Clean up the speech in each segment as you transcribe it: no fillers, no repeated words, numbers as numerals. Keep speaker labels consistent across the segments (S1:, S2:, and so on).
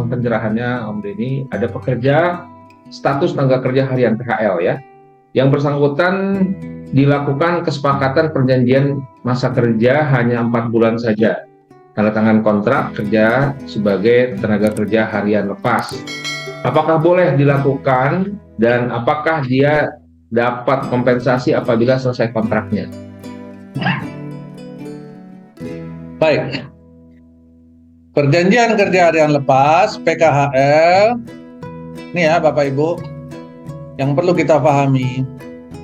S1: mohon pencerahannya Om Denny. Ada pekerja status tenaga kerja harian PHL ya, yang bersangkutan dilakukan kesepakatan perjanjian masa kerja hanya 4 bulan saja. Tanda tangan kontrak kerja sebagai tenaga kerja harian lepas. Apakah boleh dilakukan dan apakah dia dapat kompensasi apabila selesai kontraknya?
S2: Baik, perjanjian kerja harian lepas PKHL ini ya Bapak Ibu, yang perlu kita pahami,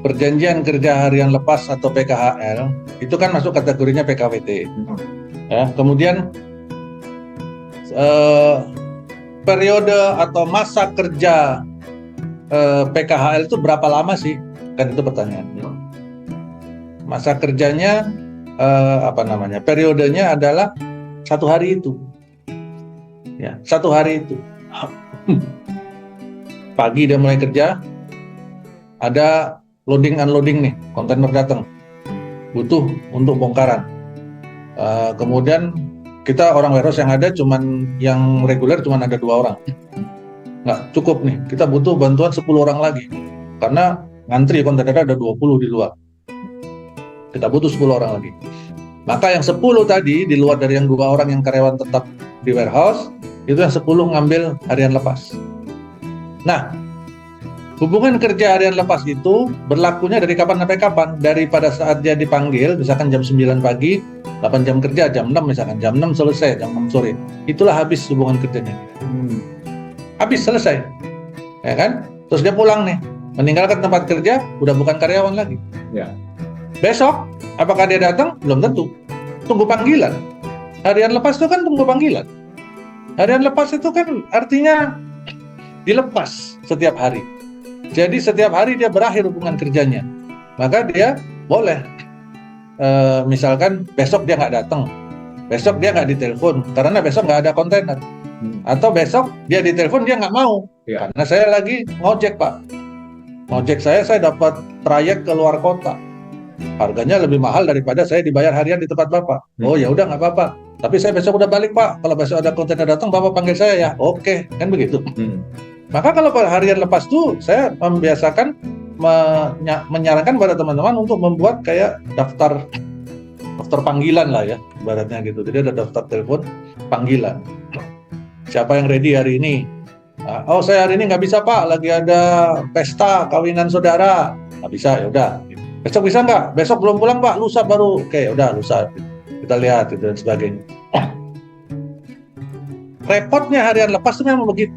S2: perjanjian kerja harian lepas atau PKHL itu kan masuk kategorinya PKWT ya. Kemudian periode atau masa kerja PKHL itu berapa lama sih? Kan itu pertanyaannya. Masa kerjanya periodenya adalah 1 hari itu ya, 1 hari itu. Pagi dia mulai kerja, ada loading unloading nih, kontainer datang butuh untuk bongkaran. Kemudian kita orang warehouse yang ada cuman yang reguler cuman ada 2 orang, nggak cukup nih, kita butuh bantuan 10 orang lagi karena ngantri kontainer ada 20 di luar, kita butuh 10 orang lagi. Maka yang 10 tadi, di luar dari yang 2 orang yang karyawan tetap di warehouse, itu yang 10 ngambil harian lepas. Nah, hubungan kerja harian lepas itu berlakunya dari kapan sampai kapan? Dari pada saat dia dipanggil, misalkan jam 9 pagi, 8 jam kerja, jam 6 misalkan, jam 6 selesai, jam 6 sore. Itulah habis hubungan kerjanya. Habis, selesai. Ya kan? Terus dia pulang nih, meninggalkan tempat kerja, udah bukan karyawan lagi.
S1: Ya.
S2: Besok, apakah dia datang? Belum tentu. Tunggu panggilan. Harian lepas itu kan tunggu panggilan. Harian lepas itu kan artinya dilepas setiap hari. Jadi setiap hari dia berakhir hubungan kerjanya. Maka dia boleh, misalkan besok dia nggak datang, besok dia nggak ditelepon karena besok nggak ada kontainer. Atau besok dia ditelepon dia nggak mau,
S1: Ya.
S2: karena saya lagi ngojek Pak. Ngojek saya dapat trayek ke luar kota. Harganya lebih mahal daripada saya dibayar harian di tempat Bapak. Oh ya udah nggak apa-apa. Tapi saya besok udah balik Pak. Kalau besok ada kontainer datang Bapak panggil saya ya. Oke, kan begitu. Maka kalau harian lepas tuh saya membiasakan menyarankan pada teman-teman untuk membuat kayak daftar panggilan lah ya, ibaratnya gitu. Jadi ada daftar telepon panggilan. Siapa yang ready hari ini? Oh saya hari ini nggak bisa Pak, lagi ada pesta kawinan saudara. Nggak bisa, ya udah. Besok bisa nggak? Besok belum pulang Pak, lusa baru. Oke, udah lusa. Kita lihat itu dan sebagainya. Repotnya harian lepas itu memang begitu.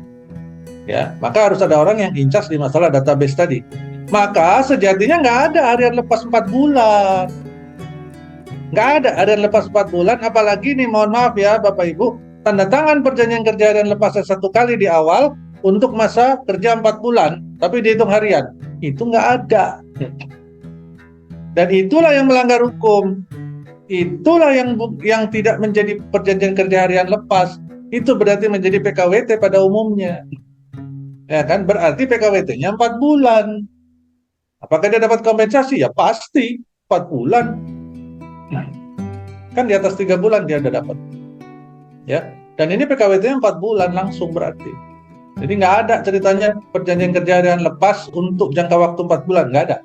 S2: Ya, maka harus ada orang yang incas di masalah database tadi. Maka sejatinya nggak ada harian lepas 4 bulan. Nggak ada harian lepas 4 bulan, apalagi nih mohon maaf ya Bapak Ibu, tanda tangan perjanjian kerja harian lepas 1 kali di awal untuk masa kerja 4 bulan, tapi dihitung harian. Itu nggak ada. Dan itulah yang melanggar hukum. Itulah yang tidak menjadi perjanjian kerja harian lepas. Itu berarti menjadi PKWT pada umumnya. Ya kan? Berarti PKWT-nya 4 bulan. Apakah dia dapat kompensasi? Ya pasti 4 bulan. Kan di atas 3 bulan dia udah dapat. Ya. Dan ini PKWT-nya 4 bulan langsung berarti. Jadi nggak ada ceritanya perjanjian kerja harian lepas untuk jangka waktu 4 bulan. Nggak ada.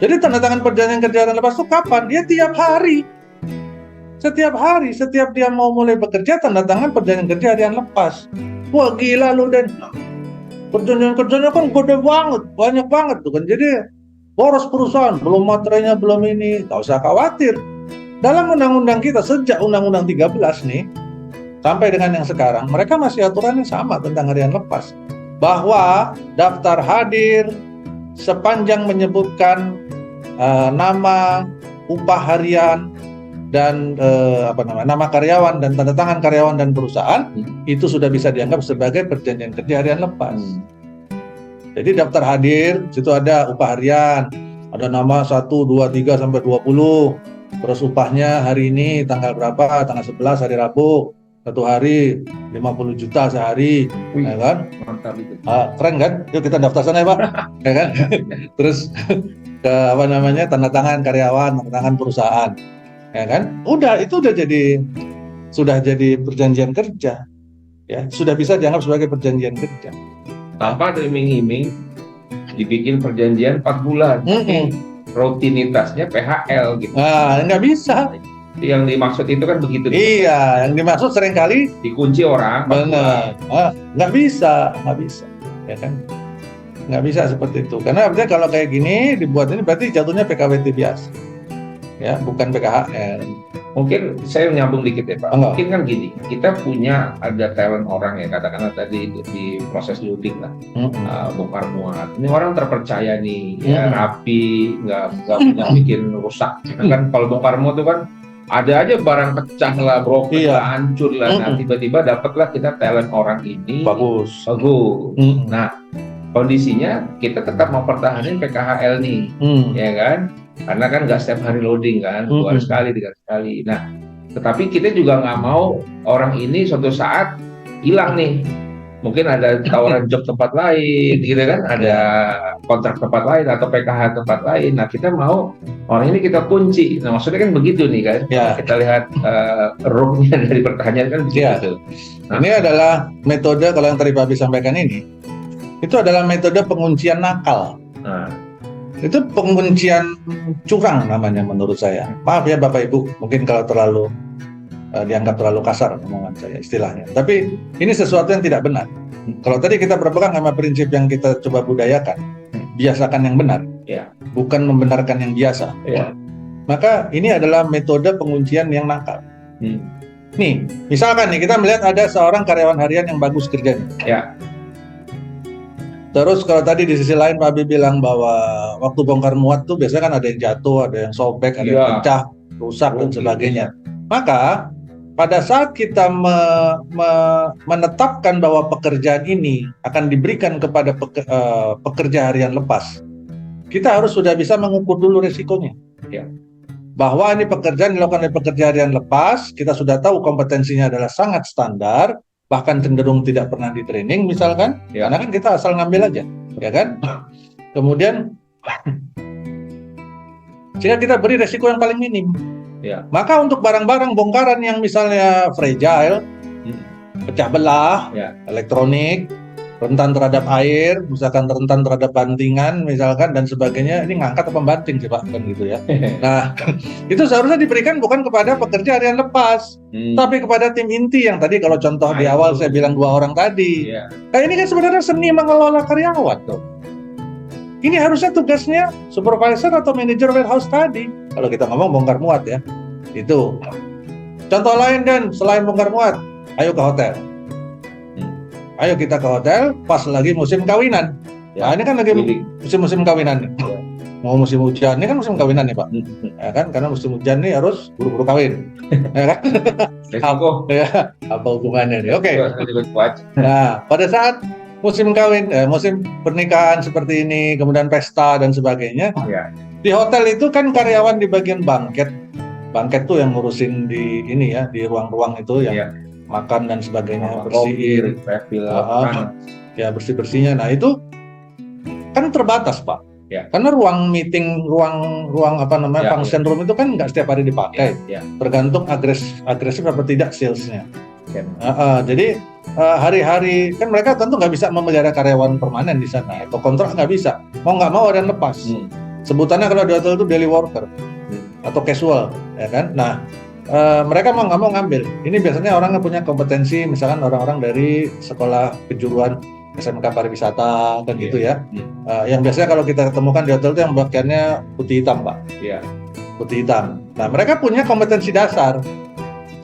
S2: Jadi tanda tangan perjanjian kerja harian lepas itu kapan? Dia tiap hari. Setiap hari, setiap dia mau mulai bekerja, tanda tangan perjanjian kerja harian lepas. Wah gila lu Dan. Perjanjian kerjanya kan gede banget, banyak banget tuh kan. Jadi boros perusahaan, belum materainya, belum ini. Gak usah khawatir. Dalam undang-undang kita, sejak undang-undang 13 nih, sampai dengan yang sekarang, mereka masih aturannya sama tentang harian lepas. Bahwa daftar hadir sepanjang menyebutkan nama, upah harian, dan nama karyawan dan tanda tangan karyawan dan perusahaan, itu sudah bisa dianggap sebagai perjanjian kerja harian lepas. Jadi daftar hadir, situ ada upah harian, ada nama 1, 2, 3 sampai 20, terus upahnya hari ini tanggal berapa, tanggal 11 hari Rabu, 1 hari 50 juta sehari. Ya kan?
S1: Mantap itu.
S2: Keren kan? Yuk kita daftar sana ya Pak. Ya kan? Terus tanda tangan karyawan, tanda tangan perusahaan. Ya kan? Udah, itu sudah jadi perjanjian kerja. ya sudah bisa dianggap sebagai perjanjian kerja.
S1: Tanpa ada iming-iming dibikin perjanjian 4 bulan. Rutinitasnya PHL gitu.
S2: Nah, nggak bisa.
S1: Yang dimaksud itu kan begitu.
S2: Iya, yang dimaksud seringkali
S1: dikunci orang.
S2: benar. Nggak bisa, ya kan? Nggak bisa seperti itu. Karena artinya kalau kayak gini dibuat ini berarti jatuhnya PKWT biasa, ya, bukan PKHL.
S1: Mungkin saya nyambung dikit ya Pak. Mungkin kan gini, kita punya ada talent orang ya, katakanlah tadi di proses loading lah, bongkar muat. Ini orang terpercaya nih, ya rapi, nggak punya bikin rusak. Kan kalau bongkar muat itu kan ada aja barang pecah lah, broken lah, hancur lah. Nah tiba-tiba dapatlah kita talent orang ini bagus. Nah kondisinya kita tetap mempertahankan PKHL nih, ya kan? Karena kan nggak setiap hari loading kan, 2 hari sekali, 3 hari sekali. Nah, tetapi kita juga nggak mau orang ini suatu saat hilang nih. Mungkin ada tawaran job tempat lain, gitu kan? Ada kontrak tempat lain atau PKH tempat lain. Nah, kita mau orang ini kita kunci. Nah, maksudnya kan begitu nih kan? Ya. Kita lihat rootnya dari pertanyaan kan begitu.
S2: Nah, ini adalah metode kalau yang tadi Pak Abi sampaikan ini. Itu adalah metode penguncian nakal. Itu penguncian curang namanya menurut saya. Maaf ya Bapak Ibu, mungkin kalau terlalu dianggap terlalu kasar omongan saya istilahnya. Tapi ini sesuatu yang tidak benar. Kalau tadi kita berpegang sama prinsip yang kita coba budayakan, biasakan yang benar, bukan membenarkan yang biasa. Maka ini adalah metode penguncian yang nakal. Nih, misalkan nih kita melihat ada seorang karyawan harian yang bagus kerjanya. Terus kalau tadi di sisi lain Pak Abi bilang bahwa waktu bongkar muat tuh biasanya kan ada yang jatuh, ada yang sobek, ada yang pecah, rusak dan sebagainya. Maka pada saat kita menetapkan bahwa pekerjaan ini akan diberikan kepada pekerja harian lepas, kita harus sudah bisa mengukur dulu resikonya. Bahwa ini pekerjaan dilakukan oleh pekerja harian lepas, kita sudah tahu kompetensinya adalah sangat standar, bahkan cenderung tidak pernah di training misalkan, karena kan kita asal ngambil aja, ya kan? Kemudian sehingga kita beri resiko yang paling minim. Maka untuk barang-barang bongkaran yang misalnya fragile, pecah belah, elektronik, rentan terhadap air, misalkan rentan terhadap bantingan misalkan dan sebagainya, ini ngangkat apa banting sih Pak, kan gitu ya. Nah, itu seharusnya diberikan bukan kepada pekerja harian lepas, tapi kepada tim inti yang tadi kalau contoh di awal saya bilang 2 orang tadi. Nah, ini kan sebenarnya seni mengelola karyawan tuh. Ini harusnya tugasnya supervisor atau manajer warehouse tadi. Kalau kita ngomong bongkar muat ya, itu. Contoh lain kan, selain bongkar muat, ayo ke hotel. Ayo kita ke hotel pas lagi musim kawinan. Nah, ini kan lagi musim-musim kawinan. Mau musim hujan, ini kan musim kawinan nih Pak. Ya kan, karena musim hujan nih harus buru-buru kawin. Ya kan? Apa hubungannya nih? Oke. Nah, pada saat musim kawin, musim pernikahan seperti ini, kemudian pesta dan sebagainya. Di hotel itu kan karyawan di bagian banket. Banket tuh yang ngurusin di ini ya, di ruang-ruang itu yang makan dan sebagainya, bersihin, ya bersih-bersihnya. Nah itu kan terbatas Pak, karena ruang meeting, ruang function room itu kan nggak setiap hari dipakai, tergantung agresif apa tidak salesnya. Jadi hari-hari kan mereka tentu nggak bisa memelihara karyawan permanen di sana, atau kontrak nggak bisa, mau nggak mau ada yang lepas. Sebutannya kalau di hotel itu daily worker atau casual, ya kan. Nah mereka mau nggak mau ngambil. Ini biasanya orang yang punya kompetensi, misalkan orang-orang dari sekolah kejuruan SMK pariwisata kan gitu ya. Yang biasanya kalau kita ketemukan di hotel itu yang pakaiannya putih hitam Pak. Putih hitam. Nah mereka punya kompetensi dasar,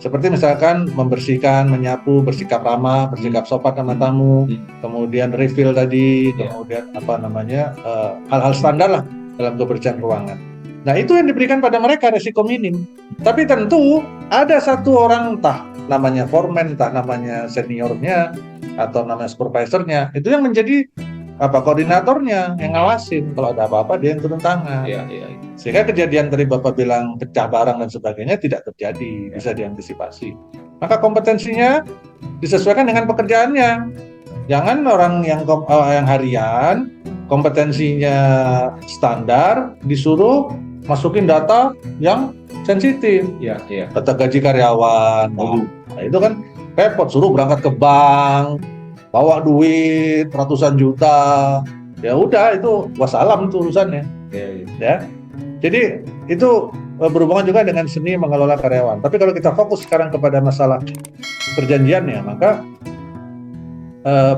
S2: seperti misalkan membersihkan, menyapu, bersikap ramah, bersikap sopan sama tamu, kemudian refill tadi, kemudian hal-hal standar lah dalam kebersihan ruangan. Nah itu yang diberikan pada mereka, resiko minim. Tapi tentu ada satu orang, entah namanya foreman, entah namanya seniornya, atau namanya supervisornya, itu yang menjadi koordinatornya, yang ngawasin. Kalau ada apa-apa dia yang turun tangan. Sehingga kejadian tadi Bapak bilang pecah barang dan sebagainya tidak terjadi, bisa diantisipasi. Maka kompetensinya disesuaikan dengan pekerjaannya. Jangan orang yang harian, kompetensinya standar, disuruh masukin data yang sensitif, data gaji karyawan. Nah, itu kan repot, suruh berangkat ke bank, bawa duit ratusan juta, ya udah itu wassalam tuh urusannya, ya. Jadi itu berhubungan juga dengan seni mengelola karyawan. Tapi kalau kita fokus sekarang kepada masalah perjanjiannya, maka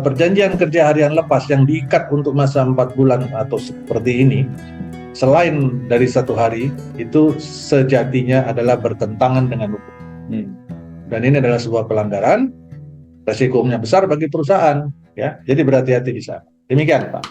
S2: perjanjian kerja harian lepas yang diikat untuk masa 4 bulan atau seperti ini, selain dari 1 hari, itu sejatinya adalah bertentangan dengan hukum. Dan ini adalah sebuah pelanggaran, resikonya besar bagi perusahaan, ya. Jadi berhati-hati di sana. Demikian, Pak.